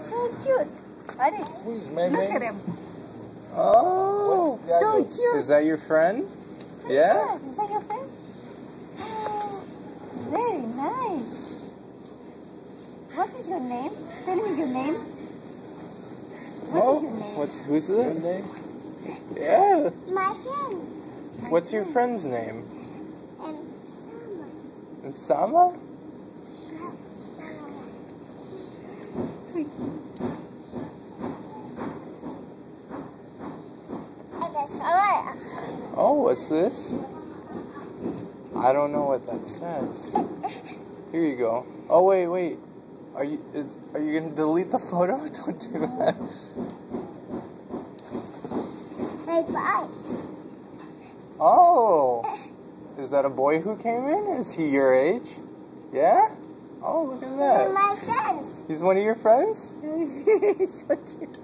So cute. Ari, look at him. Oh, So cute. is that your friend? Yeah? Is that your friend? Oh, very nice. What is your name? Tell me your name. What is your name? Who's that? Name? Yeah. My friend. What's your friend's name? And Sama? Oh, what's this? I don't know what that says. Here you go. Oh, wait. Are you gonna delete the photo? Don't do that. bye. Oh, is that a boy who came in? Is he your age? Yeah? Oh, look at that. He's my friend. He's one of your friends? So cute.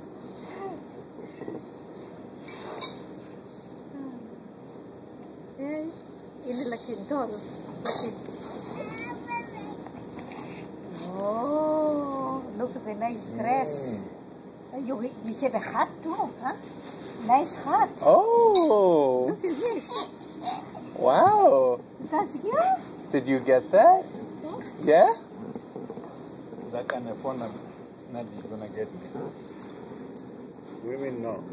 Ini laki doll. Oh, look at the nice dress. You have a hat too, huh? Nice hat. Oh. Look at this. Wow. That's you? Did you get that? Yeah? That kind of phone Nat is gonna get me. Women know.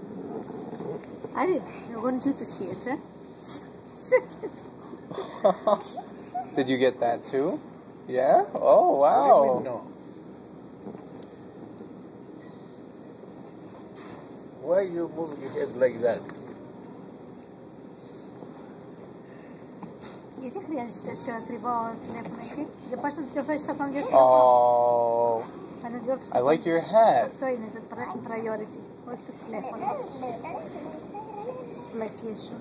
I want you to see it, huh? Did you get that too? Yeah? Oh, wow. Women know. Why you move your head like that? Γιατί χρειάζεται σε ακριβό τηλέφωνο εσύ? Για πας να το διορθώσεις θα τον διορθώσει. Oh, Θα το διορθώσεις. I like your hat. Αυτό είναι το priority, όχι το τηλέφωνο. Στις πλακίες σου.